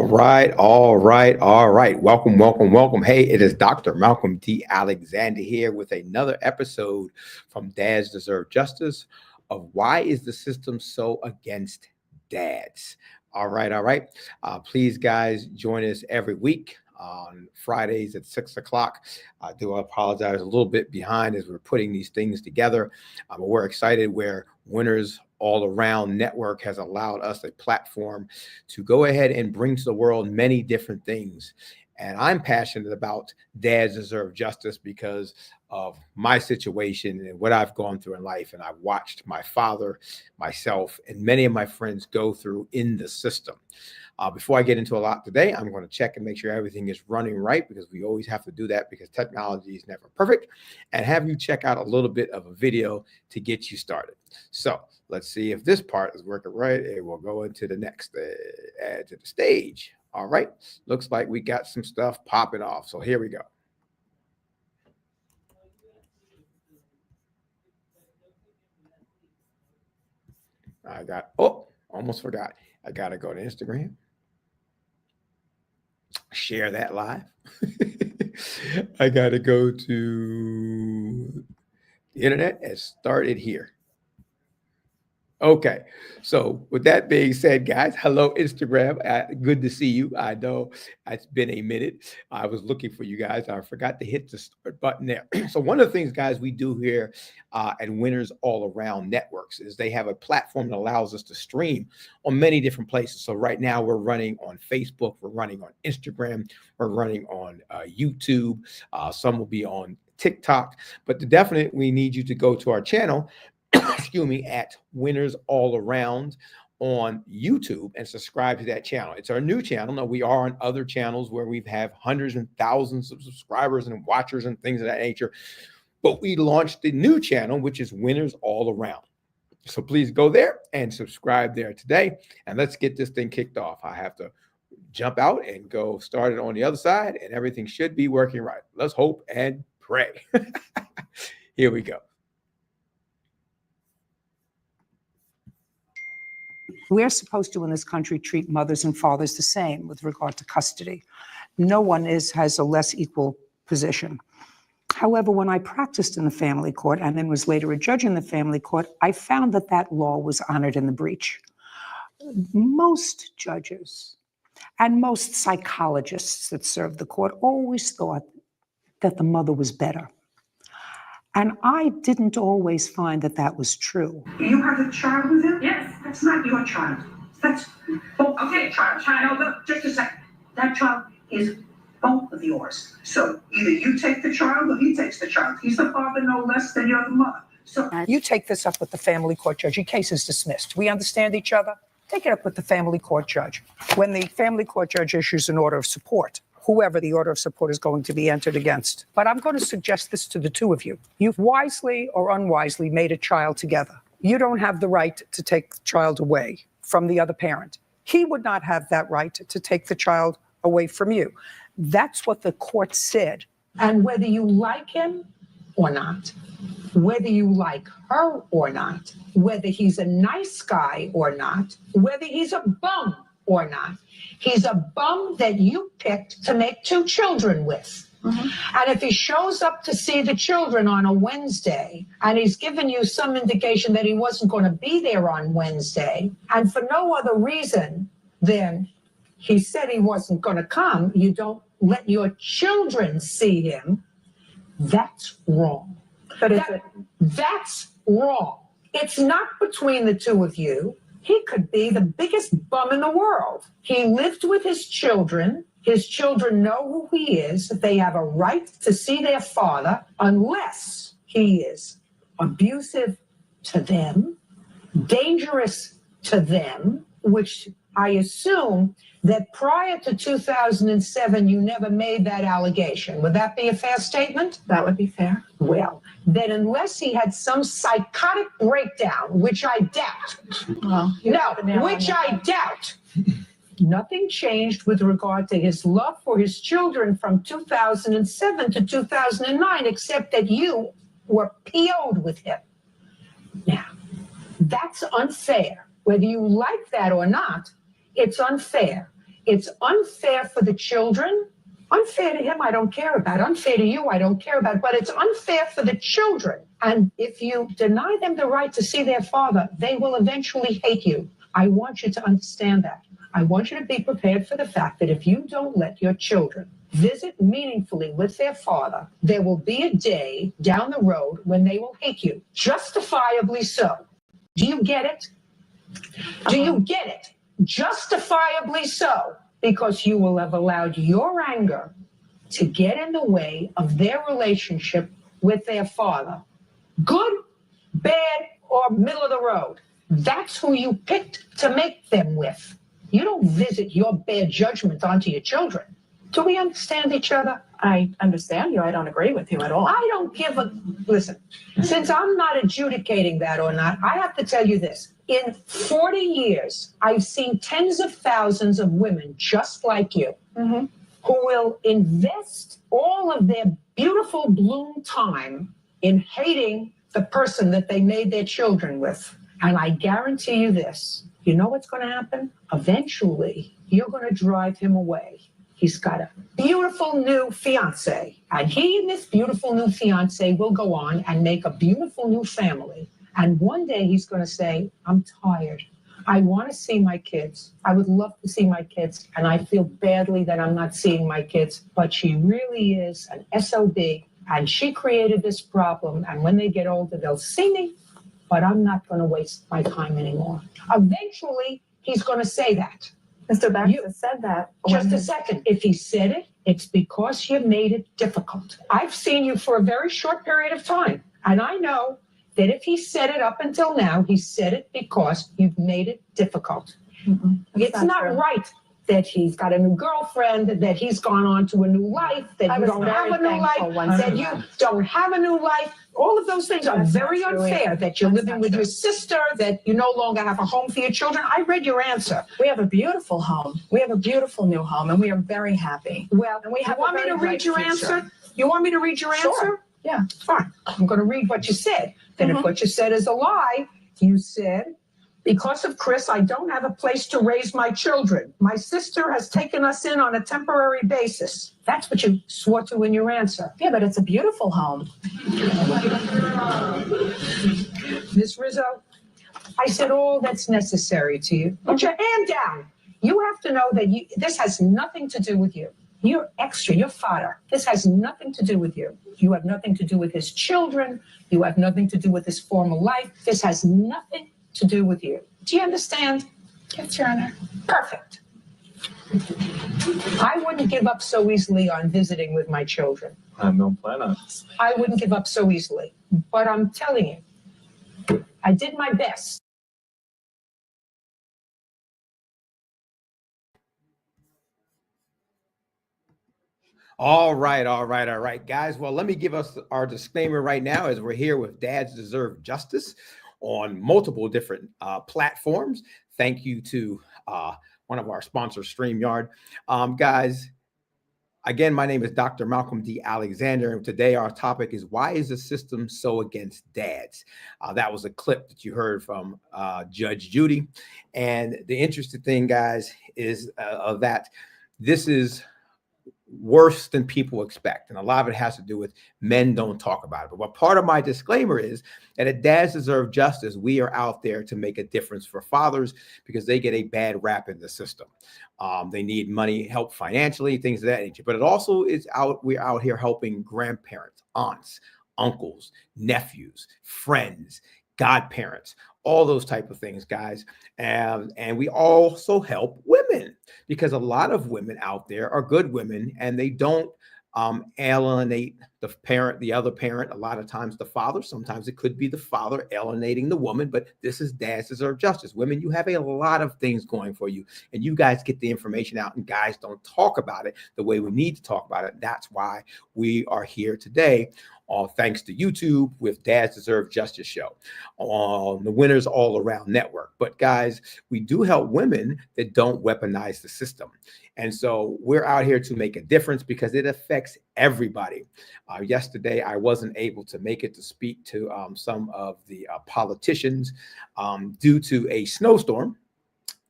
All right. Welcome. Hey, it is Dr. Malcolm D. Alexander here with another episode from Dads Deserve Justice of Why is the System So Against Dads? All right. Please, guys, join us every week on Fridays at 6 o'clock. I do apologize a little bit behind as we're putting these things together. We're excited where WinnersAllAround Network has allowed us a platform to go ahead and bring to the world many different things. And I'm passionate about Dads Deserve Justice because of my situation and what I've gone through in life. And I've watched my father, myself, and many of my friends go through in the system. Before I get into a lot today, I'm going to check and make sure everything is running right, because we always have to do that because technology is never perfect, and have you check out a little bit of a video to get you started. So let's see if this part is working right. It will go into the next add to the stage. All right. Looks like we got some stuff popping off. So here we go. Almost forgot. I got to go to Instagram. Share that live. I got to go to the internet and start it here. Okay, so with that being said, guys, hello, Instagram. Good to see you. I know it's been a minute. I was looking for you guys. I forgot to hit the start button there. So one of the things, guys, we do here at Winners All Around Networks is they have a platform that allows us to stream on many different places. So right now we're running on Facebook. We're running on Instagram. We're running on YouTube. Some will be on TikTok. But definitely we need you to go to our channel at Winners All Around on YouTube and subscribe to that channel. It's our new channel. Now, we are on other channels where we have hundreds and thousands of subscribers and watchers and things of that nature. But we launched the new channel, which is Winners All Around. So please go there and subscribe there today. And let's get this thing kicked off. I have to jump out and go start it on the other side, and everything should be working right. Let's hope and pray. Here we go. We're supposed to, in this country, treat mothers and fathers the same with regard to custody. No one has a less equal position. However, when I practiced in the family court and then was later a judge in the family court, I found that that law was honored in the breach. Most judges and most psychologists that served the court always thought that the mother was better. And I didn't always find that that was true. You have a child with him? Yes. That's not your child. That's both of your child. No, look, just a second. That child is both of yours. So either you take the child or he takes the child. He's the father no less than you're the mother. So you take this up with the family court judge. Your case is dismissed. We understand each other? Take it up with the family court judge. When the family court judge issues an order of support, whoever the order of support is going to be entered against. But I'm going to suggest this to the two of you. You've wisely or unwisely made a child together. You don't have the right to take the child away from the other parent. He would not have that right to take the child away from you. That's what the court said. And whether you like him or not, whether you like her or not, whether he's a nice guy or not, whether he's a bum or not, he's a bum that you picked to make two children with. Mm-hmm. And if he shows up to see the children on a Wednesday and he's given you some indication that he wasn't going to be there on Wednesday, and for no other reason than he said he wasn't going to come, you don't let your children see him, that's wrong. But that's wrong. It's not between the two of you. He could be the biggest bum in the world. He lived with his children. His children know who he is. They have a right to see their father unless he is abusive to them, dangerous to them, which I assume that prior to 2007, you never made that allegation. Would that be a fair statement? That would be fair. Well, then unless he had some psychotic breakdown, which I doubt. Well, which I doubt. Nothing changed with regard to his love for his children from 2007 to 2009, except that you were PO'd with him. Now, that's unfair. Whether you like that or not, it's unfair. It's unfair for the children. Unfair to him, I don't care about. Unfair to you, I don't care about. But it's unfair for the children. And if you deny them the right to see their father, they will eventually hate you. I want you to understand that. I want you to be prepared for the fact that if you don't let your children visit meaningfully with their father, there will be a day down the road when they will hate you, justifiably so. Do you get it? Do you get it? Justifiably so. Because you will have allowed your anger to get in the way of their relationship with their father. Good, bad, or middle of the road. That's who you picked to make them with. You don't visit your bad judgment onto your children. Do we understand each other? I understand you. I don't agree with you at all. I don't give a, listen, since I'm not adjudicating that or not, I have to tell you this. In 40 years, I've seen tens of thousands of women just like you who will invest all of their beautiful bloom time in hating the person that they made their children with. And I guarantee you this, you know what's going to happen? Eventually, you're going to drive him away. He's got a beautiful new fiance, and he and this beautiful new fiance will go on and make a beautiful new family. And one day he's going to say, I'm tired. I want to see my kids. I would love to see my kids. And I feel badly that I'm not seeing my kids. But she really is an SOB. And she created this problem. And when they get older, they'll see me. But I'm not going to waste my time anymore. Eventually, he's going to say that. Mr. Baxter said that. Just a second. If he said it, it's because you made it difficult. I've seen you for a very short period of time. And I know that if he said it up until now, he said it because you've made it difficult. It's not right that he's got a new girlfriend, that he's gone on to a new life, that you don't have a new life, that you don't have a new life. All of those things are very unfair, that you're living with your sister, that you no longer have a home for your children. I read your answer. We have a beautiful home. We have a beautiful new home, and we are very happy. Well, And we have you want me to read your answer? You want me to read your answer? Yeah. Fine. I'm going to read what you said. Then if what you said is a lie, you said, because of Chris, I don't have a place to raise my children. My sister has taken us in on a temporary basis. That's what you swore to in your answer. Yeah, but it's a beautiful home. Ms. Rizzo, I said all that's necessary to you. Put your hand down. You have to know that this has nothing to do with you. You're extra, you're fodder. This has nothing to do with you. You have nothing to do with his children. You have nothing to do with his former life. This has nothing to do with you. Do you understand? Yes, Your Honor. Perfect. I wouldn't give up so easily on visiting with my children. I don't plan on it. I wouldn't give up so easily. But I'm telling you, I did my best. All right, guys. Well, let me give us our disclaimer right now as we're here with Dads Deserve Justice on multiple different platforms. Thank you to one of our sponsors, StreamYard. Guys, again, my name is Dr. Malcolm D. Alexander, and today our topic is why is the system so against dads? That was a clip that you heard from Judge Judy. And the interesting thing, guys, is that this is worse than people expect. And a lot of it has to do with men don't talk about it. But what part of my disclaimer is that at Dads Deserve Justice, we are out there to make a difference for fathers because they get a bad rap in the system. They need money, help financially, things of that nature. But it also is we're out here helping grandparents, aunts, uncles, nephews, friends, godparents, all those type of things, guys. And we also help women because a lot of women out there are good women and they don't alienate the parent, the other parent. A lot of times the father, sometimes it could be the father alienating the woman, but this is Dads Deserve Justice. Women, you have a lot of things going for you and you guys get the information out and guys don't talk about it the way we need to talk about it. That's why we are here today. All thanks to YouTube with Dads Deserve Justice show on the Winners All Around Network. But guys, we do help women that don't weaponize the system. And so we're out here to make a difference because it affects everybody. Yesterday, I wasn't able to make it to speak to some of the politicians due to a snowstorm.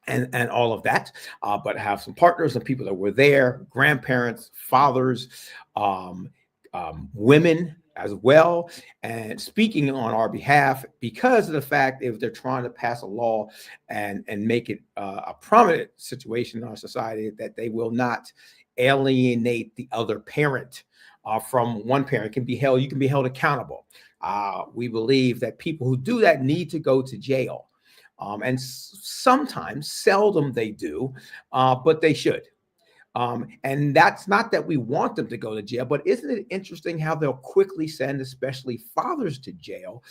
and all of that, but have some partners and people that were there, grandparents, fathers, women as well, and speaking on our behalf because of the fact if they're trying to pass a law and make it a prominent situation in our society that they will not alienate the other parent from one parent. You can be held accountable. We believe that people who do that need to go to jail. And sometimes, seldom they do, but they should. And that's not that we want them to go to jail, but isn't it interesting how they'll quickly send, especially fathers, to jail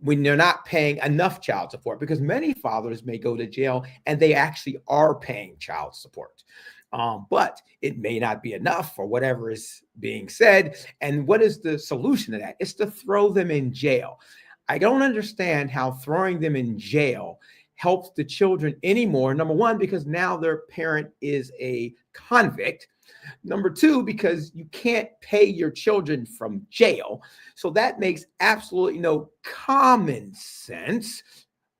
when they're not paying enough child support? Because many fathers may go to jail and they actually are paying child support. But it may not be enough for whatever is being said. And what is the solution to that? It's to throw them in jail. I don't understand how throwing them in jail helps the children anymore. Number one, because now their parent is a convict. Number two, because you can't pay your children from jail. So that makes absolutely no common sense,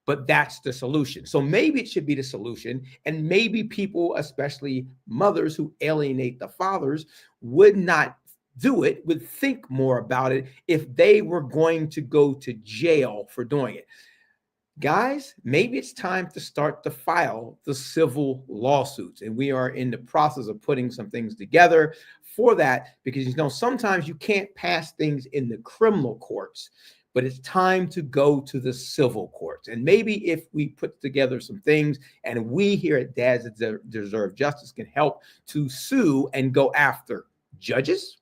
but that's the solution. So maybe it should be the solution. And maybe people, especially mothers who alienate the fathers, would not do it, would think more about it if they were going to go to jail for doing it. Guys, maybe it's time to start to file the civil lawsuits. And we are in the process of putting some things together for that because, sometimes you can't pass things in the criminal courts, but it's time to go to the civil courts. And maybe if we put together some things and we here at Dads Deserve Justice can help to sue and go after judges,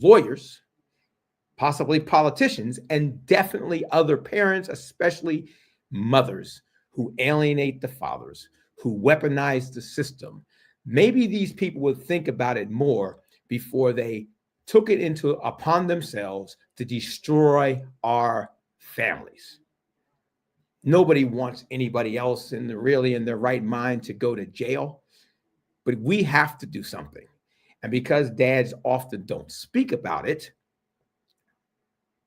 lawyers, possibly politicians, and definitely other parents, especially mothers who alienate the fathers, who weaponize the system. Maybe these people would think about it more before they took it upon themselves to destroy our families. Nobody wants anybody else in their right mind to go to jail, but we have to do something. And because dads often don't speak about it,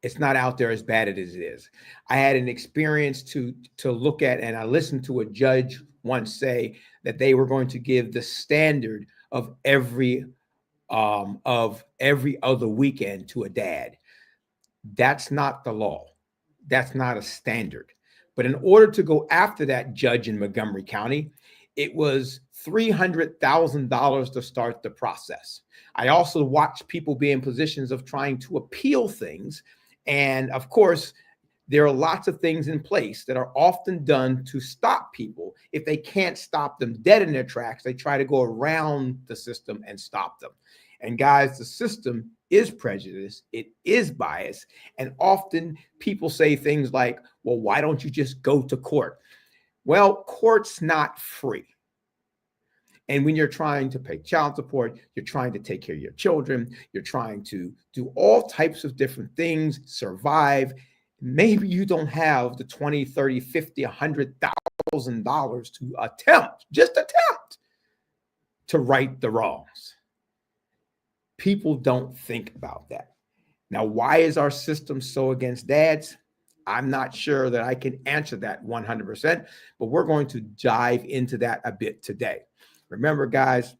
it's not out there as bad as it is. I had an experience to look at, and I listened to a judge once say that they were going to give the standard of every other weekend to a dad. That's not the law. That's not a standard. But in order to go after that judge in Montgomery County, it was $300,000 to start the process. I also watched people be in positions of trying to appeal things. And of course, there are lots of things in place that are often done to stop people. If they can't stop them dead in their tracks, they try to go around the system and stop them. And guys, the system is prejudiced. It is biased. And often people say things like, well, why don't you just go to court? Well, court's not free. And when you're trying to pay child support, you're trying to take care of your children, you're trying to do all types of different things, survive. Maybe you don't have the $20, $30, $50, $100,000 to attempt to right the wrongs. People don't think about that. Now, why is our system so against dads? I'm not sure that I can answer that 100%, but we're going to dive into that a bit today. Remember, guys,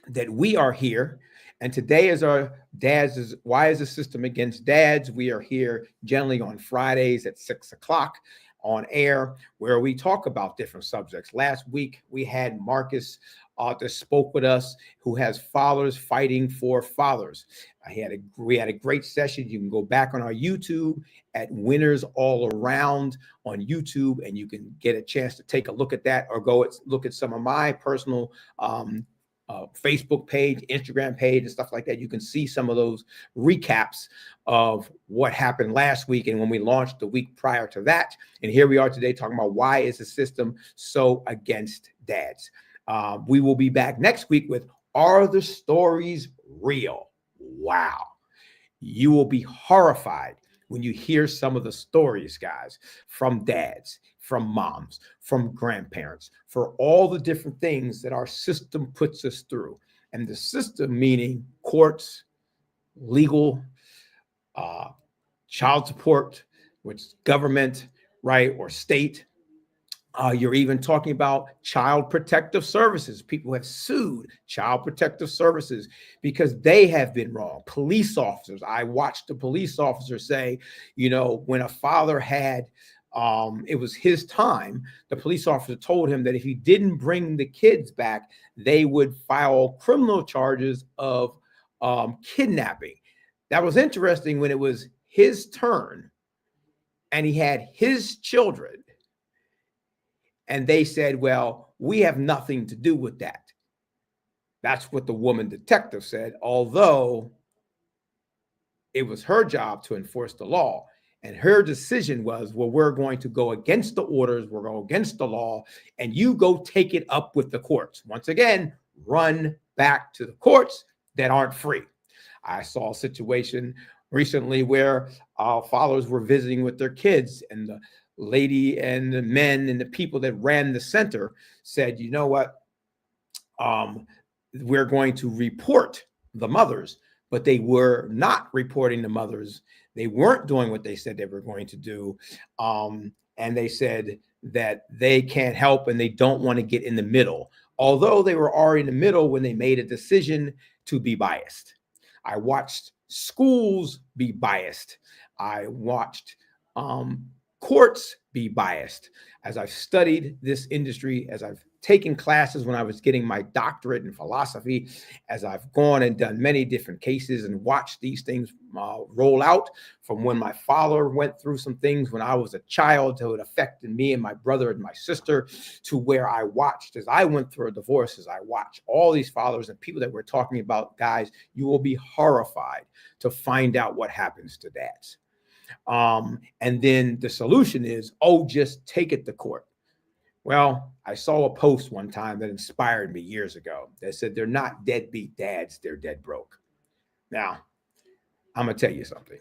that we are here, and today is our Dads. Why is the system against dads? We are here generally on Fridays at 6 o'clock on air, where we talk about different subjects. Last week, we had Marcus that spoke with us, who has fathers fighting for fathers. We had a great session. You can go back on our YouTube at WinnersAllAround on YouTube, and you can get a chance to take a look at that, or go look at some of my personal Facebook page, Instagram page, and stuff like that. You can see some of those recaps of what happened last week and when we launched the week prior to that. And here we are today talking about why is the system so against dads. We will be back next week with Are the Stories Real? Wow. You will be horrified when you hear some of the stories, guys, from dads, from moms, from grandparents, for all the different things that our system puts us through. And the system meaning courts, legal, child support, which government, right, or state. You're even talking about child protective services. People have sued child protective services because they have been wrong. Police officers. I watched a police officer say, you know, when a father had, it was his time, the police officer told him that if he didn't bring the kids back, they would file criminal charges of kidnapping. That was interesting when it was his turn and he had his children. And they said, well, we have nothing to do with that. That's what the woman detective said, although it was her job to enforce the law. And her decision was, well, we're going to go against the orders, we're going against the law, and you go take it up with the courts. Once again, run back to the courts that aren't free. I saw a situation recently where fathers were visiting with their kids, and the lady and the men and the people that ran the center said, you know what, we're going to report the mothers, but they were not reporting the mothers. They weren't doing what they said they were going to do. And they said that they can't help and they don't want to get in the middle, although they were already in the middle when they made a decision to be biased. I watched schools be biased. I watched courts be biased. As I've studied this industry, as I've taken classes when I was getting my doctorate in philosophy, as I've gone and done many different cases and watched these things roll out from when my father went through some things when I was a child, so it affected me and my brother and my sister, to where I watched as I went through a divorce, as I watched all these fathers and people that we're talking about. Guys, you will be horrified to find out what happens to dads. And then the solution is, oh, just take it to court. Well, I saw a post one time that inspired me years ago that said they're not deadbeat dads, they're dead broke. Now, I'm going to tell you something.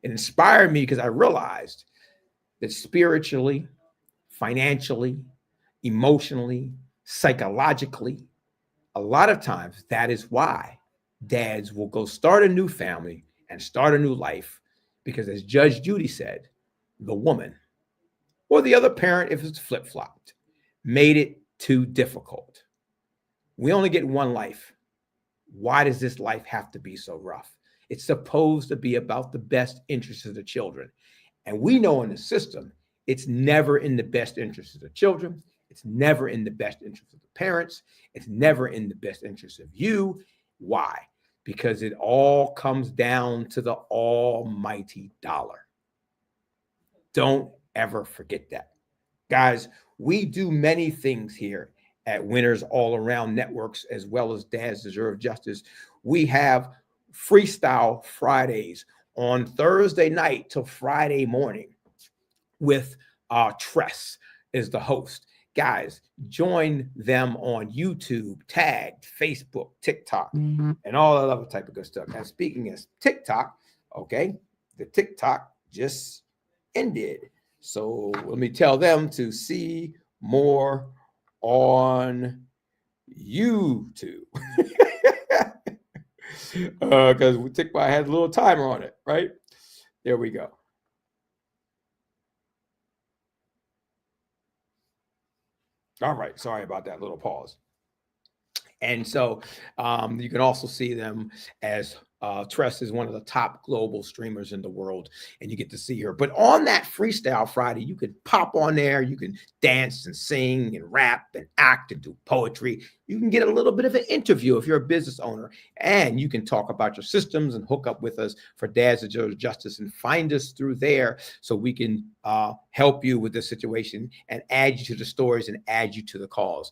It inspired me because I realized that spiritually, financially, emotionally, psychologically, a lot of times that is why dads will go start a new family and start a new life, because as Judge Judy said, the woman or the other parent, if it's flip-flopped, made it too difficult. We only get one life. Why does this life have to be so rough? It's supposed to be about the best interests of the children. And we know in the system, it's never in the best interest of the children. It's never in the best interest of the parents. It's never in the best interest of you. Why? Because it all comes down to the almighty dollar. Don't ever forget that. Guys, we do many things here at Winners All Around Networks, as well as Dads Deserve Justice. We have Freestyle Fridays on Thursday night till Friday morning with Tress is the host. Guys, join them on YouTube, tagged, Facebook, TikTok, and all that other type of good stuff. And speaking as TikTok, okay, the TikTok just ended. So let me tell them to see more on YouTube. Because TikTok had a little timer on it, right? There we go. All right. Sorry about that little pause. And so you can also see them as Tress is one of the top global streamers in the world, and you get to see her. But on that Freestyle Friday, you can pop on there. You can dance and sing and rap and act and do poetry. You can get a little bit of an interview if you're a business owner, and you can talk about your systems and hook up with us for Dads Deserve Justice and find us through there so we can help you with the situation and add you to the stories and add you to the cause.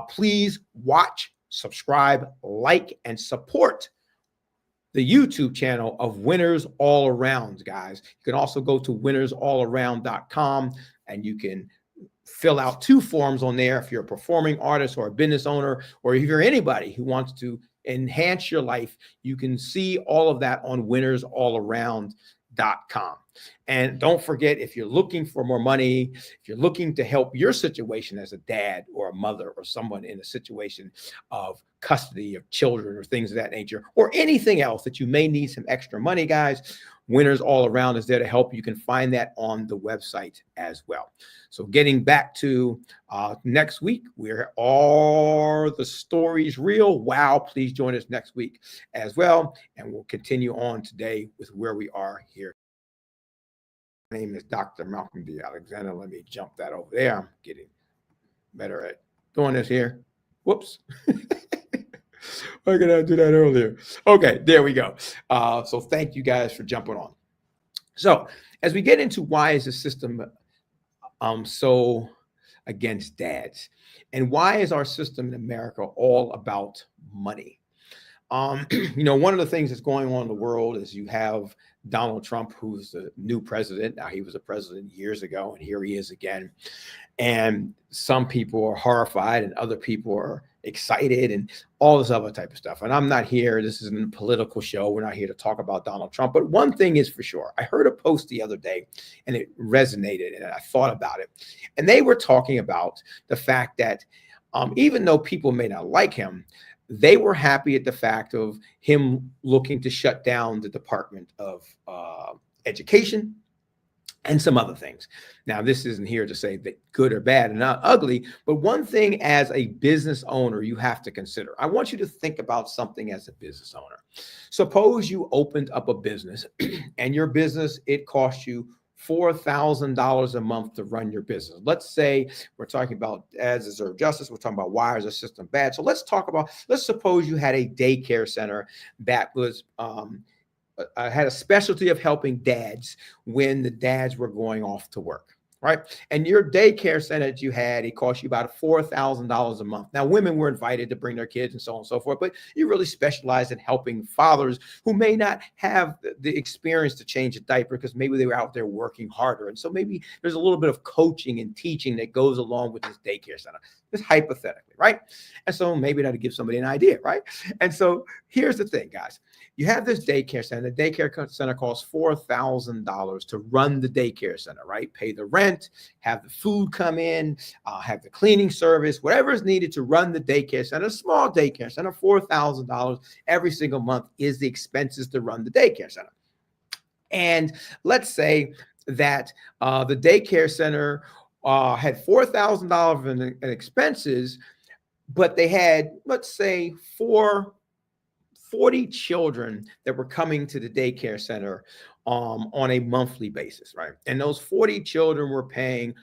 Please watch, subscribe, like, and support the YouTube channel of Winners All Around, guys. You can also go to winnersallaround.com and you can fill out 2 forms on there if you're a performing artist or a business owner, or if you're anybody who wants to enhance your life. You can see all of that on winnersallaround.com. And don't forget, if you're looking for more money, if you're looking to help your situation as a dad or a mother or someone in a situation of custody of children or things of that nature, or anything else that you may need some extra money, guys, Winners All Around is there to help. You can find that on the website as well. So getting back to next week, where are the stories real? Wow, please join us next week as well. And we'll continue on today with where we are here. My name is Dr. Malcolm D. Alexander. Let me jump that over there. I'm getting better at doing this here. Whoops. Why could I do that earlier? Okay, there we go. So thank you guys for jumping on. So as we get into why is the system so against dads, and why is our system in America all about money? You know, one of the things that's going on in the world is you have Donald Trump, who's the new president. Now, he was a president years ago, and here he is again. And some people are horrified and other people are excited and all this other type of stuff. And I'm not here. This isn't a political show. We're not here to talk about Donald Trump. But one thing is for sure. I heard a post the other day and it resonated and I thought about it. And they were talking about the fact that even though people may not like him, they were happy at the fact of him looking to shut down the Department of Education and some other things. Now, this isn't here to say that good or bad and not ugly, but one thing as a business owner, you have to consider. I want you to think about something as a business owner. Suppose you opened up a business and your business, it cost you $4,000 a month to run your business. Let's say we're talking about Dads Deserve Justice. We're talking about why is the system bad? So let's suppose you had a daycare center that was had a specialty of helping dads when the dads were going off to work, right? And your daycare center that you had, it cost you about $4,000 a month. Now, women were invited to bring their kids and so on and so forth, but you really specialize in helping fathers who may not have the experience to change a diaper because maybe they were out there working harder. And so maybe there's a little bit of coaching and teaching that goes along with this daycare center. Just hypothetically, right? And so maybe that'll give somebody an idea, right? And so here's the thing, guys. You have this daycare center. The daycare center costs $4,000 to run the daycare center, right? Pay the rent, have the food come in, have the cleaning service, whatever is needed to run the daycare center. A small daycare center, $4,000 every single month is the expenses to run the daycare center. And let's say that the daycare center had $4,000 in expenses, but they had, let's say, 40 children that were coming to the daycare center on a monthly basis, right? And those 40 children were paying,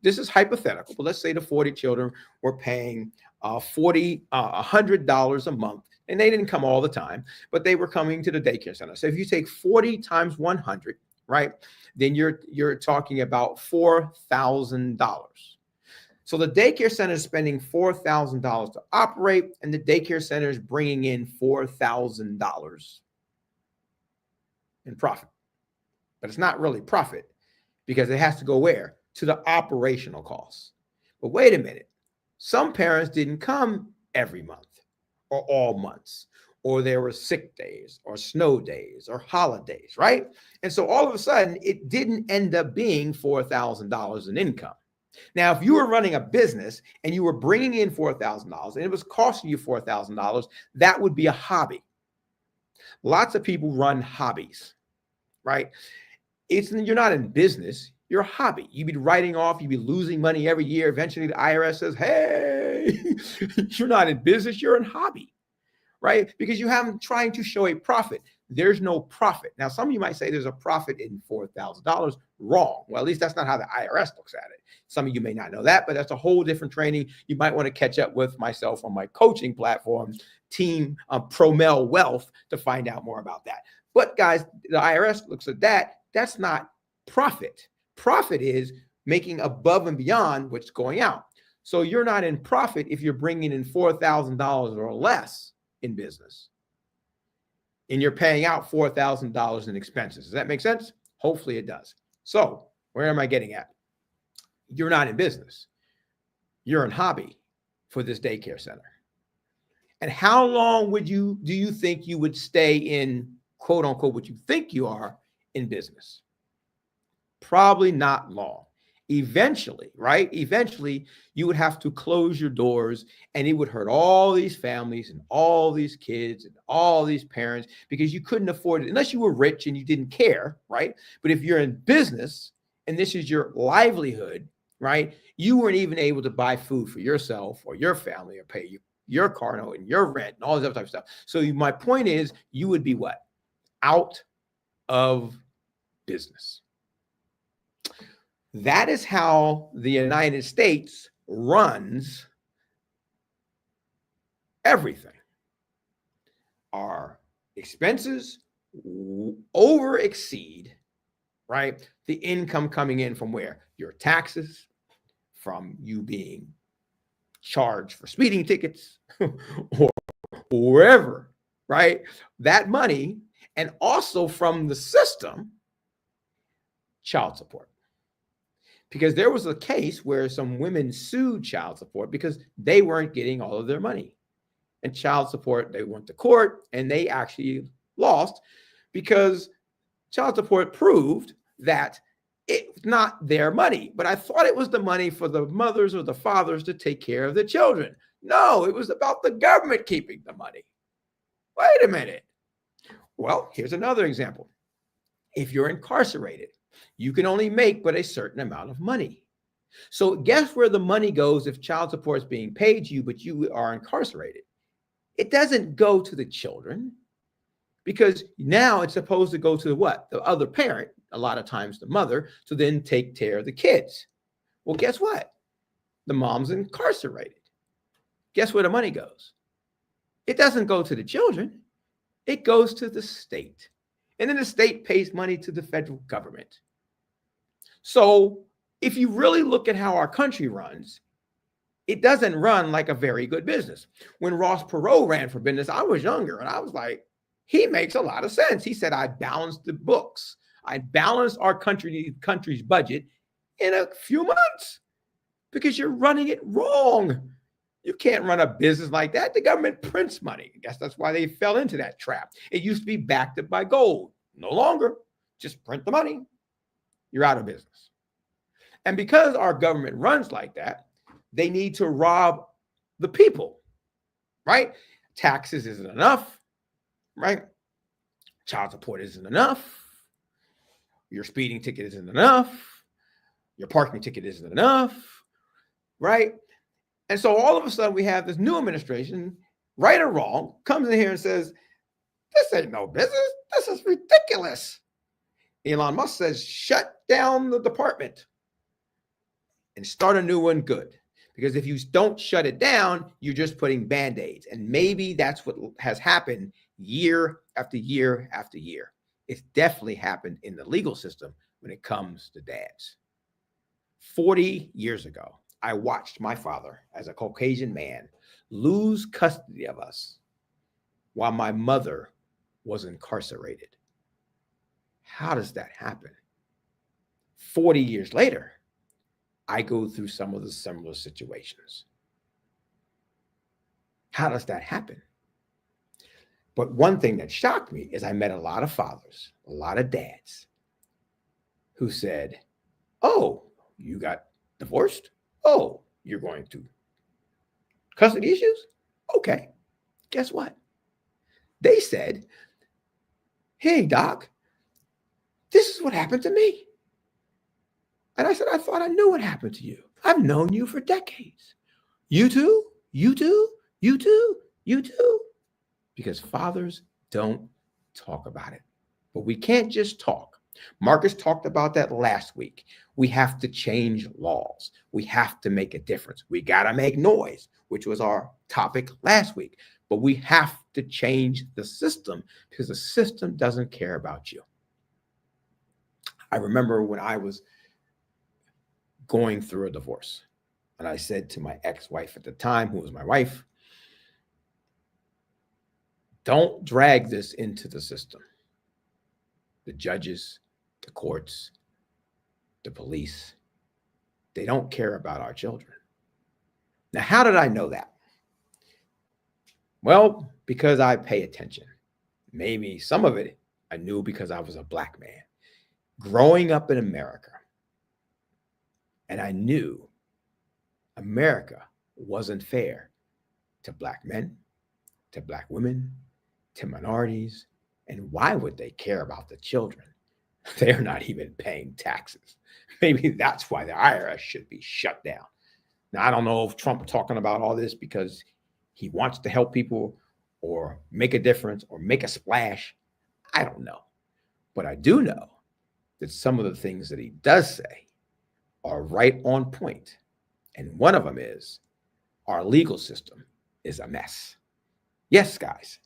this is hypothetical, but let's say the 40 children were paying $100 a month. And they didn't come all the time, but they were coming to the daycare center. So if you take 40 times 100, right, then you're talking about $4,000. So the daycare center is spending $4,000 to operate, and the daycare center is bringing in $4,000 in profit. But it's not really profit because it has to go where? To the operational costs. But wait a minute. Some parents didn't come every month or all months, or there were sick days or snow days or holidays, right? And so all of a sudden, it didn't end up being $4,000 in income. Now, if you were running a business and you were bringing in $4,000 and it was costing you $4,000, that would be a hobby. Lots of people run hobbies, right? You're not in business, you're a hobby. You'd be writing off, you'd be losing money every year. Eventually the IRS says, hey, you're not in business, you're in hobby, right? Because you haven't trying to show a profit. There's no profit. Now, some of you might say there's a profit in $4,000. Wrong. Well, at least that's not how the IRS looks at it. Some of you may not know that, but that's a whole different training. You might want to catch up with myself on my coaching platform, Team Promel Wealth, to find out more about that. But guys, the IRS looks at that. That's not profit. Profit is making above and beyond what's going out. So you're not in profit if you're bringing in $4,000 or less in business. And you're paying out $4,000 in expenses. Does that make sense? Hopefully it does. So where am I getting at? You're not in business. You're in hobby for this daycare center. And how long do you think you would stay in, quote unquote, what you think you are in business. Probably not long. Eventually, right? Eventually, you would have to close your doors, and it would hurt all these families and all these kids and all these parents because you couldn't afford it unless you were rich and you didn't care, right? But if you're in business and this is your livelihood, right? You weren't even able to buy food for yourself or your family or pay your car note and your rent and all this other type of stuff. So my point is, you would be what? Out of business. That is how the United States runs everything. Our expenses over exceed, right? The income coming in from where? Your taxes, from you being charged for speeding tickets or wherever, right? That money, and also from the system, child support. Because there was a case where some women sued child support because they weren't getting all of their money. And child support, they went to court and they actually lost because child support proved that it's not their money. But I thought it was the money for the mothers or the fathers to take care of the children. No, it was about the government keeping the money. Wait a minute. Well, here's another example. If you're incarcerated, you can only make but a certain amount of money. So guess where the money goes if child support is being paid to you, but you are incarcerated? It doesn't go to the children because now it's supposed to go to what? The other parent, a lot of times the mother, to then take care of the kids. Well, guess what? The mom's incarcerated. Guess where the money goes? It doesn't go to the children. It goes to the state. And then the state pays money to the federal government. So if you really look at how our country runs, it doesn't run like a very good business. When Ross Perot ran for business, I was younger and I was like, he makes a lot of sense. He said, I balanced the books. I balanced our country's budget in a few months because you're running it wrong. You can't run a business like that. The government prints money. I guess that's why they fell into that trap. It used to be backed up by gold. No longer. Just print the money. You're out of business. And because our government runs like that, they need to rob the people, right? Taxes isn't enough, right? Child support isn't enough. Your speeding ticket isn't enough. Your parking ticket isn't enough, right? And so all of a sudden we have this new administration, right or wrong, comes in here and says, this ain't no business. This is ridiculous. Elon Musk says, shut down the department and start a new one good. Because if you don't shut it down, you're just putting Band-Aids. And maybe that's what has happened year after year after year. It's definitely happened in the legal system when it comes to dads. 40 years ago, I watched my father, as a Caucasian man, lose custody of us while my mother was incarcerated. How does that happen? 40 years later, I go through some of the similar situations. How does that happen? But one thing that shocked me is I met a lot of fathers, a lot of dads who said, oh, you got divorced? Oh, you're going to custody issues? Okay. Guess what? They said, hey, doc, this is what happened to me. And I said, I thought I knew what happened to you. I've known you for decades. You too? You too? You too? You too? Because fathers don't talk about it. But we can't just talk. Marcus talked about that last week. We have to change laws. We have to make a difference. We got to make noise, which was our topic last week. But we have to change the system because the system doesn't care about you. I remember when I was going through a divorce, and I said to my ex-wife at the time, who was my wife, don't drag this into the system. The judges, the courts, the police, they don't care about our children. Now, how did I know that? Well, because I pay attention. Maybe some of it I knew because I was a black man. growing up in America, and I knew America wasn't fair to Black men, to Black women, to minorities. And why would they care about the children? They're not even paying taxes. Maybe that's why the IRS should be shut down. Now, I don't know if Trump is talking about all this because he wants to help people or make a difference or make a splash. I don't know. But I do know that some of the things that he does say are right on point. And one of them is our legal system is a mess. Yes, guys,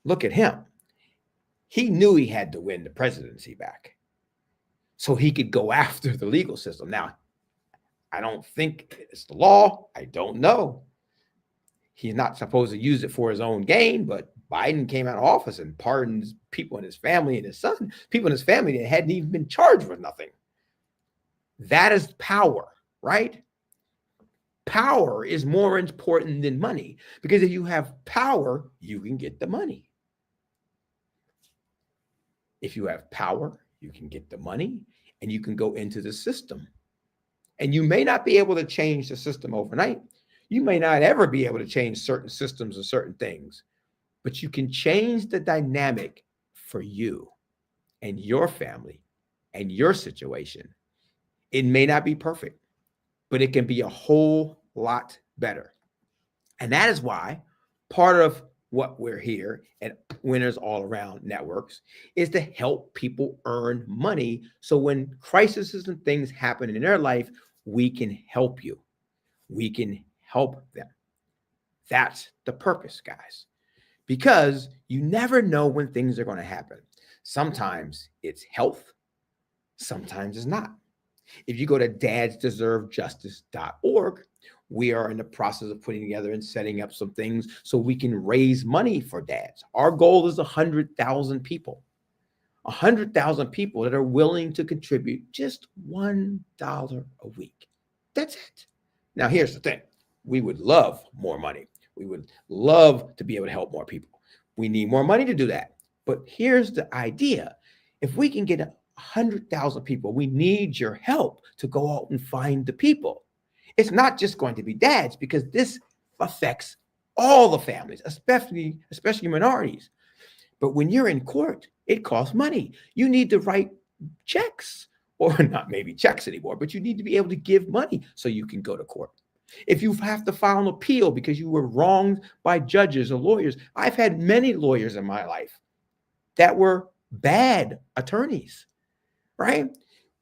look at him. He knew he had to win the presidency back so he could go after the legal system. Now, I don't think it's the law. I don't know. He's not supposed to use it for his own gain, but Biden came out of office and pardoned people in his family and his son, people in his family that hadn't even been charged with nothing. That is power, right? Power is more important than money, because if you have power, you can get the money. If you have power, you can get the money and you can go into the system. And you may not be able to change the system overnight. You may not ever be able to change certain systems or certain things, but you can change the dynamic for you and your family and your situation. It may not be perfect, but it can be a whole lot better. And that is why part of what we're here at Winners All Around Networks is to help people earn money. So when crises and things happen in their life, we can help you. We can help them. That's the purpose, guys, because you never know when things are going to happen. Sometimes it's health. Sometimes it's not. If you go to DadsDeserveJustice.org, we are in the process of putting together and setting up some things so we can raise money for dads. Our goal is 100,000 people. 100,000 people that are willing to contribute just $1 a week. That's it. Now, here's the thing. We would love more money. We would love to be able to help more people. We need more money to do that. But here's the idea. If we can get 100,000 people, we need your help to go out and find the people. It's not just going to be dads, because this affects all the families, especially minorities. But when you're in court, it costs money. You need to write checks, or not maybe checks anymore, but you need to be able to give money so you can go to court. If you have to file an appeal because you were wronged by judges or lawyers, I've had many lawyers in my life that were bad attorneys, right?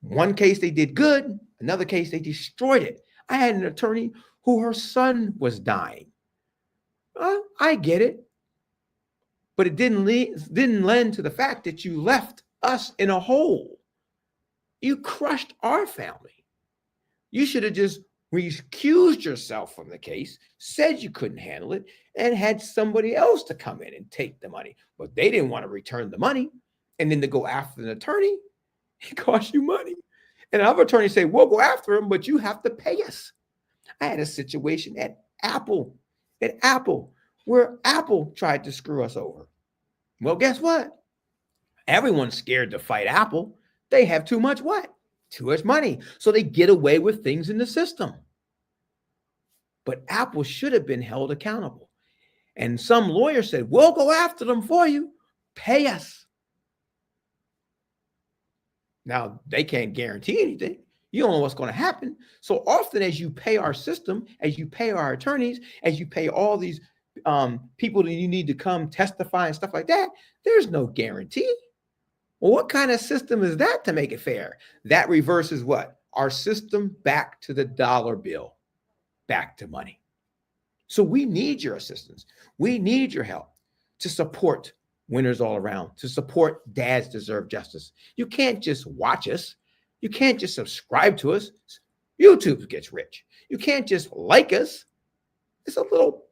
One case they did good, another case they destroyed it. I had an attorney who her son was dying. I get it. But it didn't lend to the fact that you left us in a hole. You crushed our family. You should have just recused yourself from the case, said you couldn't handle it, and had somebody else to come in and take the money. But they didn't want to return the money. And then to go after an attorney, it costs you money. And another attorney say, we'll go after him, but you have to pay us. I had a situation at Apple, where Apple tried to screw us over. Well, guess what? Everyone's scared to fight Apple. They have too much what? Too much money. So they get away with things in the system. But Apple should have been held accountable. And some lawyer said, we'll go after them for you. Pay us. Now, they can't guarantee anything. You don't know what's going to happen. So often as you pay our system, as you pay our attorneys, as you pay all these people that you need to come testify and stuff like that, there's no guarantee. Well, what kind of system is that to make it fair? That reverses what? Our system back to the dollar bill, back to money. So we need your assistance. We need your help to support Winners All Around, to support Dads Deserve Justice. You can't just watch us. You can't just subscribe to us. YouTube gets rich. You can't just like us. It's a little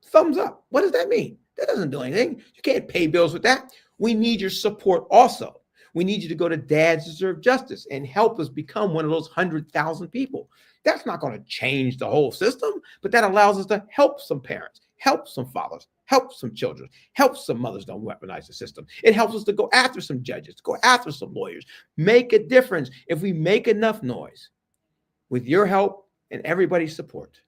thumbs up. What does that mean? That doesn't do anything. You can't pay bills with that. We need your support also. We need you to go to Dads Deserve Justice and help us become one of those 100,000 people. That's not going to change the whole system, but that allows us to help some parents, help some fathers, help some children, help some mothers don't weaponize the system. It helps us to go after some judges, go after some lawyers, make a difference. If we make enough noise with your help and everybody's support,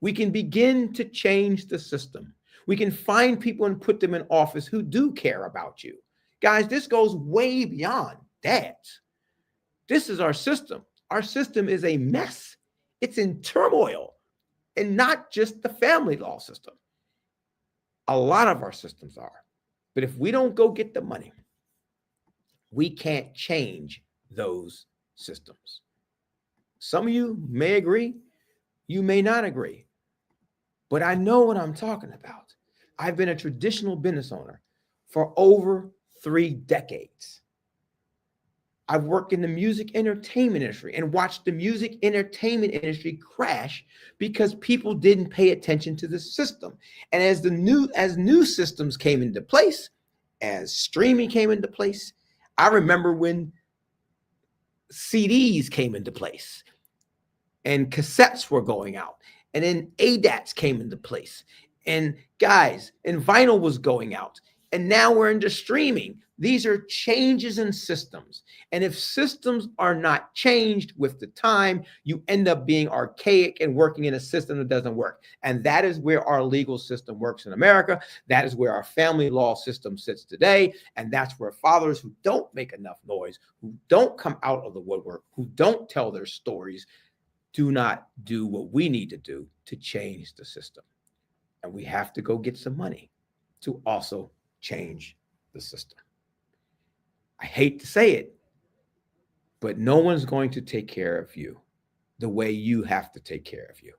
we can begin to change the system. We can find people and put them in office who do care about you. Guys, this goes way beyond dads. This is our system. Our system is a mess. It's in turmoil, and not just the family law system. A lot of our systems are. But if we don't go get the money, we can't change those systems. Some of you may agree, you may not agree, but I know what I'm talking about. I've been a traditional business owner for over 3 decades. I've worked in the music entertainment industry and watched the music entertainment industry crash because people didn't pay attention to the system. And as new systems came into place, as streaming came into place, I remember when CDs came into place and cassettes were going out, and then ADATs came into place, and guys, and vinyl was going out, and now we're into streaming. These are changes in systems. And if systems are not changed with the time, you end up being archaic and working in a system that doesn't work. And that is where our legal system works in America. That is where our family law system sits today. And that's where fathers who don't make enough noise, who don't come out of the woodwork, who don't tell their stories, do not do what we need to do to change the system. And we have to go get some money to also change the system. I hate to say it, but no one's going to take care of you the way you have to take care of you.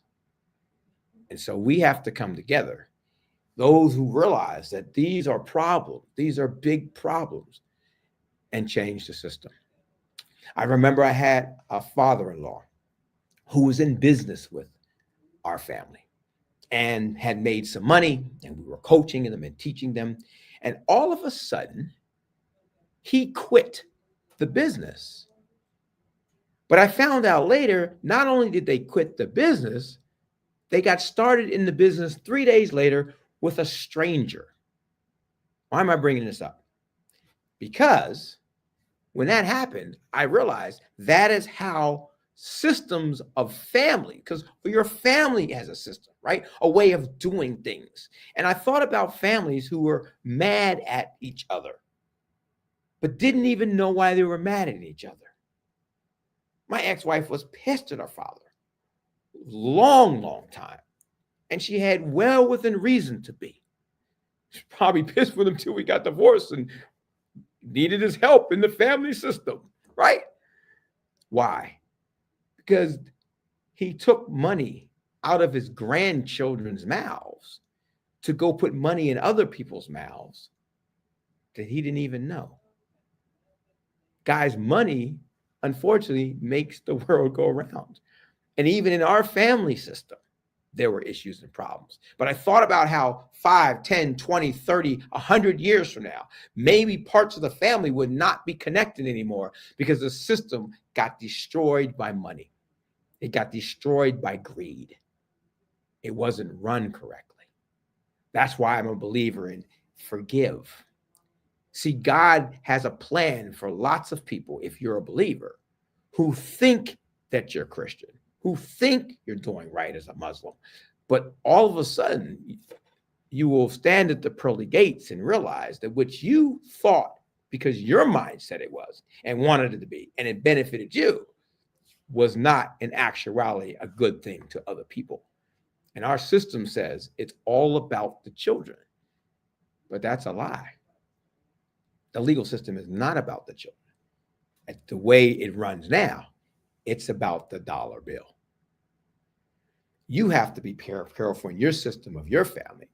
And so we have to come together, those who realize that these are problems, these are big problems, and change the system. I remember I had a father-in-law who was in business with our family and had made some money, and we were coaching them and teaching them. And all of a sudden, he quit the business. But I found out later, not only did they quit the business, they got started in the business 3 days later with a stranger. Why am I bringing this up? Because when that happened, I realized that is how systems of family, because your family has a system, right? A way of doing things. And I thought about families who were mad at each other, but didn't even know why they were mad at each other. My ex-wife was pissed at her father. Long time. And she had well within reason to be. She's probably pissed with him till we got divorced and needed his help in the family system, right? Why? Because he took money out of his grandchildren's mouths to go put money in other people's mouths that he didn't even know. Guys, money, unfortunately, makes the world go around. And even in our family system, there were issues and problems. But I thought about how 5, 10, 20, 30, 100 years from now, maybe parts of the family would not be connected anymore because the system got destroyed by money. It got destroyed by greed. It wasn't run correctly. That's why I'm a believer in forgive. See, God has a plan for lots of people, if you're a believer, who think that you're Christian, who think you're doing right as a Muslim. But all of a sudden, you will stand at the pearly gates and realize that what you thought, because your mind said it was and wanted it to be, and it benefited you, was not in actuality a good thing to other people. And our system says it's all about the children. But that's a lie. The legal system is not about the children. The way it runs now, it's about the dollar bill. You have to be careful in your system of your family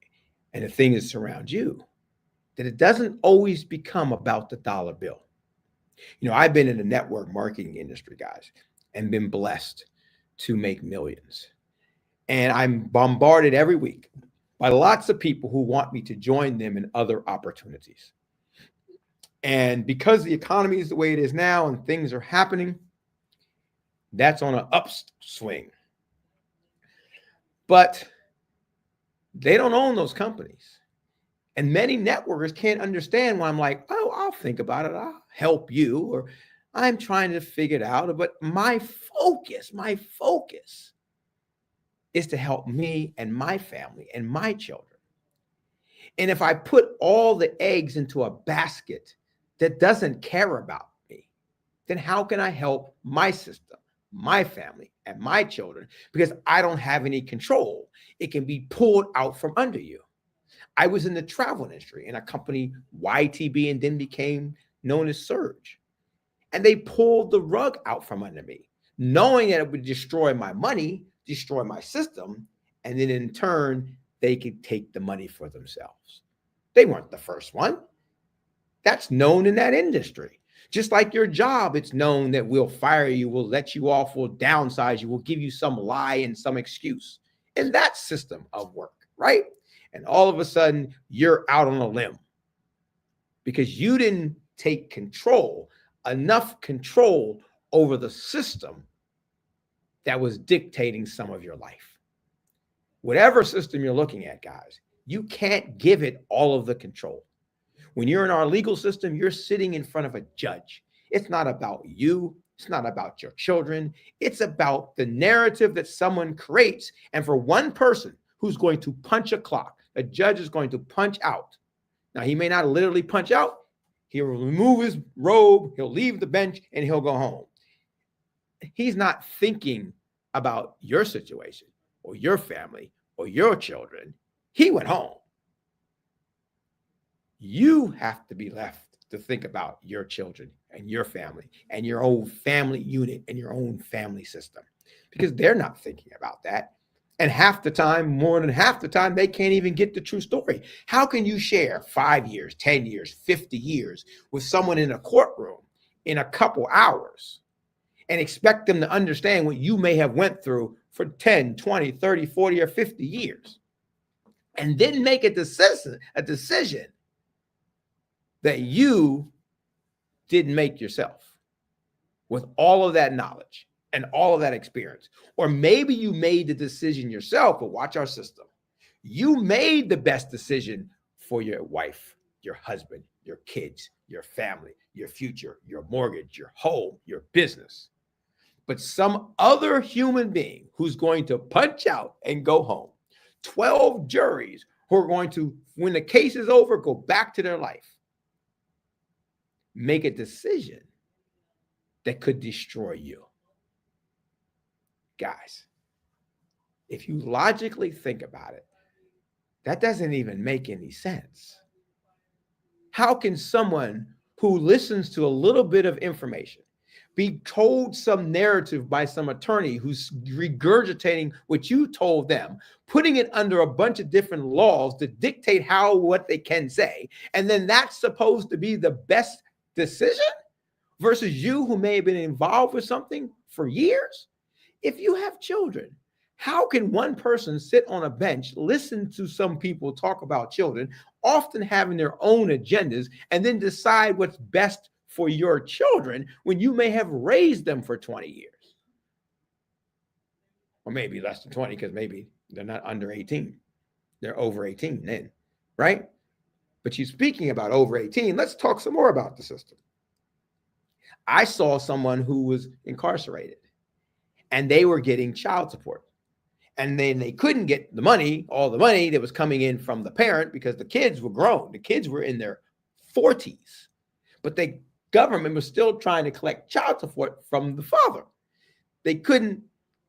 and the things that surround you, that it doesn't always become about the dollar bill. You know, I've been in the network marketing industry, guys, and been blessed to make millions. And I'm bombarded every week by lots of people who want me to join them in other opportunities. And because the economy is the way it is now and things are happening, that's on an upswing. But they don't own those companies. And many networkers can't understand why I'm like, oh, I'll think about it. I'll help you, or I'm trying to figure it out. But my focus is to help me and my family and my children. And if I put all the eggs into a basket that doesn't care about me, then how can I help my system, my family, and my children? Because I don't have any control. It can be pulled out from under you. I was in the travel industry in a company, YTB, and then became known as Surge. And they pulled the rug out from under me, knowing that it would destroy my money, destroy my system, and then in turn, they could take the money for themselves. They weren't the first one. That's known in that industry. Just like your job, it's known that we'll fire you, we'll let you off, we'll downsize you, we'll give you some lie and some excuse in that system of work, right? And all of a sudden, you're out on a limb because you didn't take enough control over the system that was dictating some of your life. Whatever system you're looking at, guys, you can't give it all of the control. When you're in our legal system, you're sitting in front of a judge. It's not about you. It's not about your children. It's about the narrative that someone creates. And for one person who's going to punch a clock, a judge is going to punch out. Now, he may not literally punch out. He'll remove his robe, he'll leave the bench, and he'll go home. He's not thinking about your situation or your family or your children. He went home. You have to be left to think about your children and your family and your own family unit and your own family system, because they're not thinking about that. And half the time, more than half the time, they can't even get the true story. How can you share 5 years, 10 years, 50 years with someone in a courtroom in a couple hours and expect them to understand what you may have went through for 10, 20, 30, 40, or 50 years, and then make a decision that you didn't make yourself with all of that knowledge and all of that experience? Or maybe you made the decision yourself, but watch our system. You made the best decision for your wife, your husband, your kids, your family, your future, your mortgage, your home, your business. But some other human being who's going to punch out and go home, 12 juries who are going to, when the case is over, go back to their life, make a decision that could destroy you. Guys, if you logically think about it, that doesn't even make any sense. How can someone who listens to a little bit of information be told some narrative by some attorney who's regurgitating what you told them, putting it under a bunch of different laws to dictate what they can say, and then that's supposed to be the best decision versus you who may have been involved with something for years? If you have children, how can one person sit on a bench, listen to some people talk about children, often having their own agendas, and then decide what's best for your children when you may have raised them for 20 years? Or maybe less than 20, because maybe they're not under 18. They're over 18 then, right? But you're speaking about over 18. Let's talk some more about the system. I saw someone who was incarcerated, and they were getting child support. And then they couldn't get the money, all the money that was coming in from the parent, because the kids were grown. The kids were in their 40s. But the government was still trying to collect child support from the father. They couldn't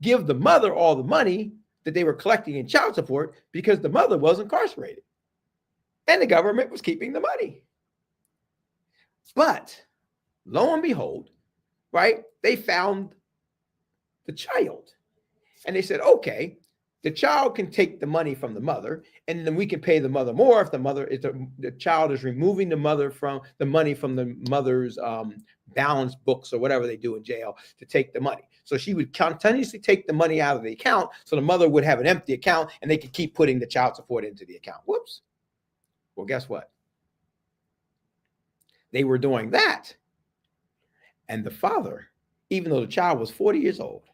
give the mother all the money that they were collecting in child support because the mother was incarcerated. And the government was keeping the money. But lo and behold, right, they found the child. And they said, okay, the child can take the money from the mother, and then we can pay the mother more if the child is removing the money from the mother's balance books or whatever they do in jail to take the money. So she would continuously take the money out of the account, so the mother would have an empty account and they could keep putting the child support into the account. Whoops. Well, guess what? They were doing that. And the father, even though the child was 40 years old,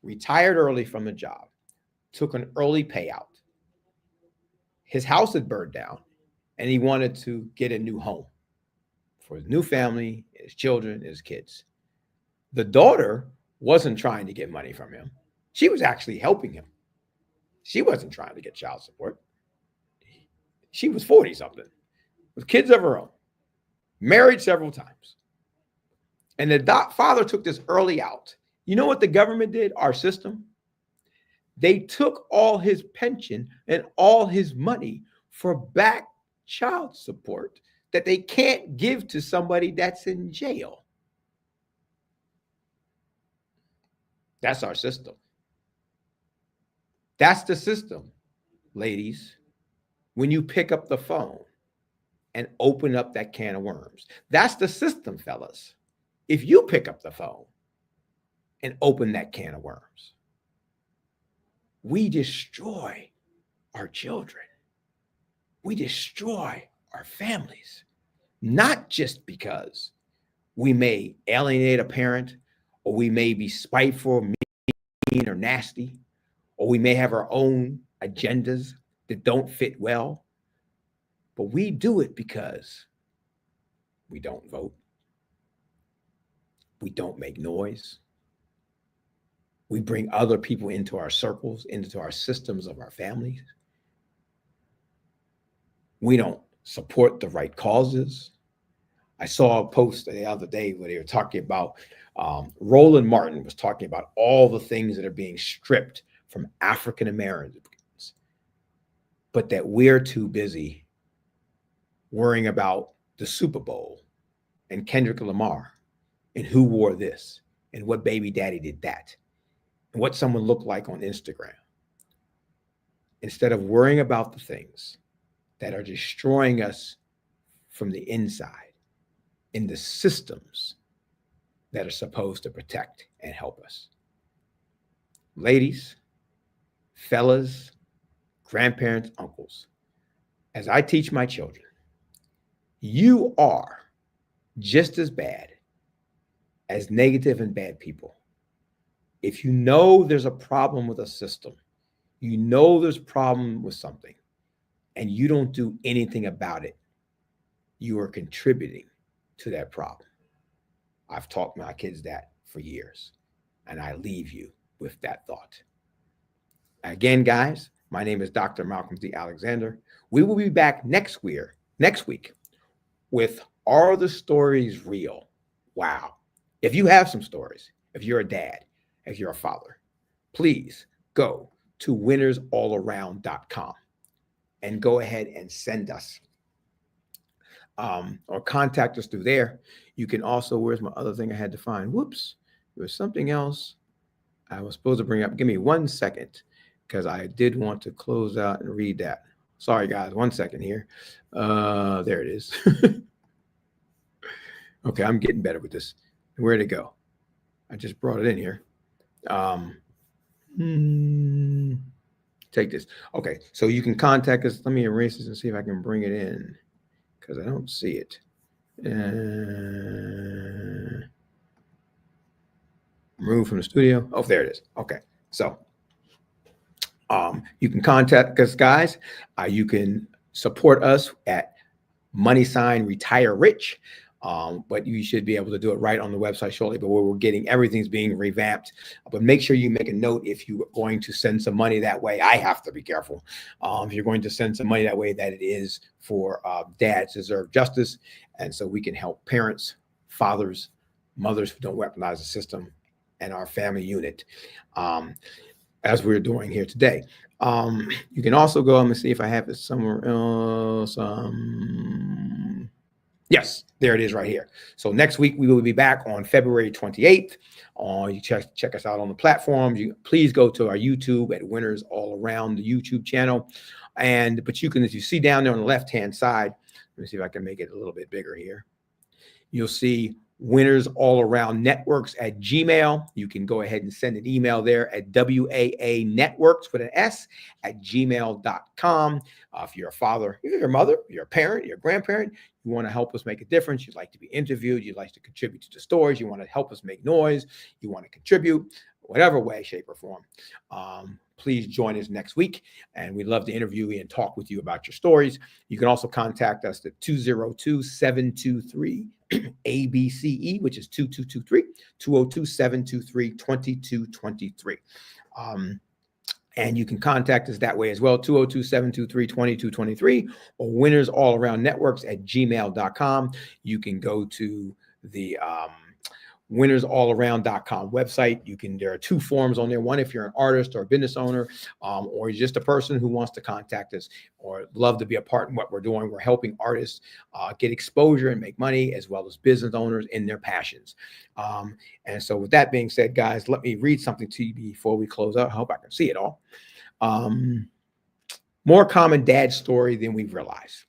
retired early from the job, took an early payout. His house had burned down, and he wanted to get a new home for his new family, his children, his kids. The daughter wasn't trying to get money from him. She was actually helping him. She wasn't trying to get child support. She was 40-something with kids of her own, married several times. And the father took this early out. You know what the government did, our system? They took all his pension and all his money for back child support that they can't give to somebody that's in jail. That's our system. That's the system, ladies, when you pick up the phone and open up that can of worms. That's the system, fellas. If you pick up the phone and open that can of worms, we destroy our children. We destroy our families, not just because we may alienate a parent, or we may be spiteful, mean, or nasty, or we may have our own agendas that don't fit well, but we do it because we don't vote. We don't make noise. We bring other people into our circles, into our systems of our families. We don't support the right causes. I saw a post the other day where they were talking about, Roland Martin was talking about all the things that are being stripped from African Americans, but that we're too busy worrying about the Super Bowl and Kendrick Lamar and who wore this and what baby daddy did that and what someone looked like on Instagram, instead of worrying about the things that are destroying us from the inside in the systems that are supposed to protect and help us. Ladies, fellas, grandparents, uncles, as I teach my children, you are just as bad as negative and bad people. If you know there's a problem with a system, you know there's a problem with something, and you don't do anything about it, you are contributing to that problem. I've taught my kids that for years, and I leave you with that thought. Again, guys, my name is Dr. Malcolm D. Alexander. We will be back next week with Are the Stories Real? Wow. If you have some stories, if you're a dad, if you're a father, please go to WinnersAllAround.com and go ahead and send us or contact us through there. You can also, where's my other thing I had to find? Whoops, there was something else I was supposed to bring up. Give me 1 second, because I did want to close out and read that. Sorry, guys, 1 second here. There it is. Okay, I'm getting better with this. Where'd it go? I just brought it in here. Take this. Okay, so you can contact us. Let me erase this and see if I can bring it in, because I don't see it. Remove from the studio. Oh, there it is. Okay, so you can contact us, guys. You can support us at #Retire Rich. But you should be able to do it right on the website shortly. But where we're getting, everything's being revamped. But make sure you make a note if you're going to send some money that way. I have to be careful. If you're going to send some money that way, that it is for Dads Deserve Justice. And so we can help parents, fathers, mothers who don't weaponize the system, and our family unit, as we're doing here today. You can also go, let me see if I have it somewhere else. Yes, there it is right here. So next week we will be back on February 28th. You check us out on the platforms. You please go to our YouTube at Winners All Around, the YouTube channel. But you can, if you see down there on the left-hand side, let me see if I can make it a little bit bigger here. You'll see WinnersAllAroundNetworks@gmail. You can go ahead and send an email there at WAA-networks with an S @gmail.com. If you're a father, if you're a mother, you're a parent, you're a grandparent, you want to help us make a difference, you'd like to be interviewed, you'd like to contribute to the stories, you want to help us make noise, you want to contribute, whatever way, shape, or form, please join us next week. And we'd love to interview you and talk with you about your stories. You can also contact us at 202-723-ABCE, which is 2223, 202-723-2223. And you can contact us that way as well, 202-723-2223, or WinnersAllAroundNetworks@gmail.com. You can go to the WinnersAllAround.com website. There are two forms on there. One, if you're an artist or a business owner, or you're just a person who wants to contact us or love to be a part in what we're doing. We're helping artists get exposure and make money, as well as business owners in their passions. And so with that being said, guys, let me read something to you before we close out. I hope I can see it all. More common dad story than we realize.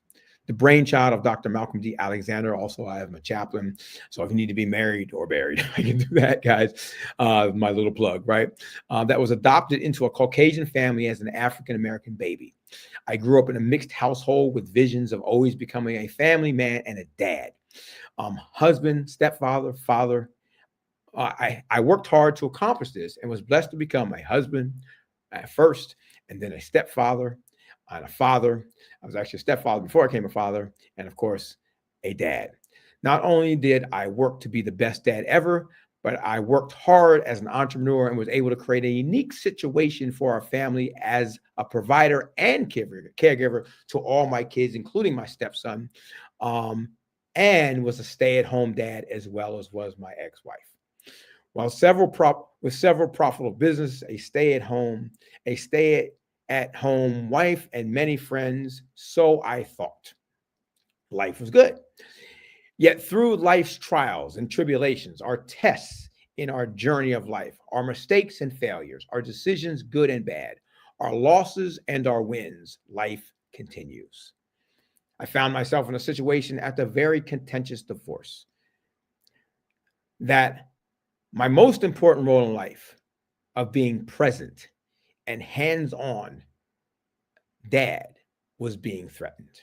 The brainchild of Dr. Malcolm D. Alexander. Also, I am a chaplain. So if you need to be married or buried, I can do that, guys. My little plug, right? That was adopted into a Caucasian family as an African-American baby. I grew up in a mixed household with visions of always becoming a family man and a dad. Husband, stepfather, father. I worked hard to accomplish this and was blessed to become a husband at first, and then a stepfather and a father. I was actually a stepfather before I became a father, and of course, a dad. Not only did I work to be the best dad ever, but I worked hard as an entrepreneur and was able to create a unique situation for our family as a provider and caregiver to all my kids, including my stepson, and was a stay-at-home dad, as well as was my ex-wife. While several profitable businesses, a stay-at-home wife, and many friends, so I thought. Life was good. Yet through life's trials and tribulations, our tests in our journey of life, our mistakes and failures, our decisions, good and bad, our losses and our wins, life continues. I found myself in a situation after a very contentious divorce that my most important role in life of being present and hands-on dad was being threatened,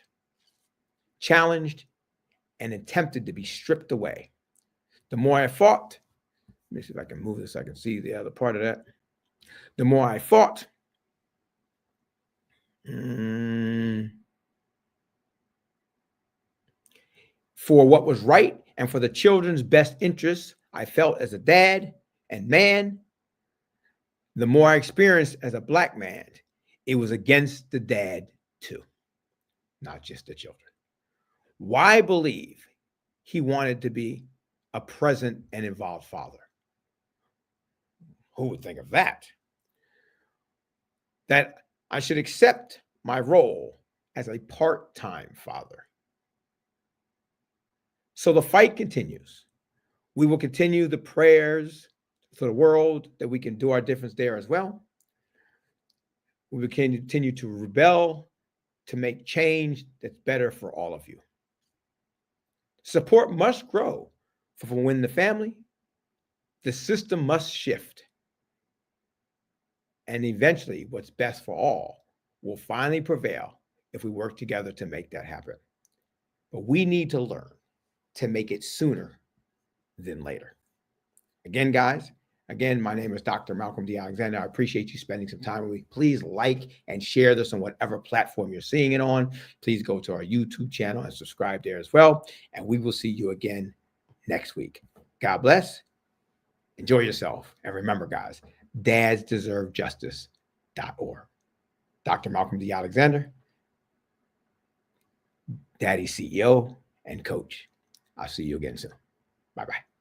challenged, and attempted to be stripped away. The more I fought, let me see if I can move this so I can see the other part of that. The more I fought, for what was right and for the children's best interests, I felt as a dad and man. The more I experienced as a Black man, it was against the dad too, not just the children. Why believe he wanted to be a present and involved father? Who would think of that? That I should accept my role as a part-time father. So the fight continues. We will continue the prayers for the world that we can do our difference there as well. We will continue to rebel to make change that's better for all of you. Support must grow for when the family, the system must shift. And eventually, what's best for all will finally prevail if we work together to make that happen. But we need to learn to make it sooner than later. Again, guys, my name is Dr. Malcolm D. Alexander. I appreciate you spending some time with me. Please like and share this on whatever platform you're seeing it on. Please go to our YouTube channel and subscribe there as well. And we will see you again next week. God bless. Enjoy yourself. And remember, guys, DadsDeserveJustice.org. Dr. Malcolm D. Alexander, Daddy CEO and coach. I'll see you again soon. Bye-bye.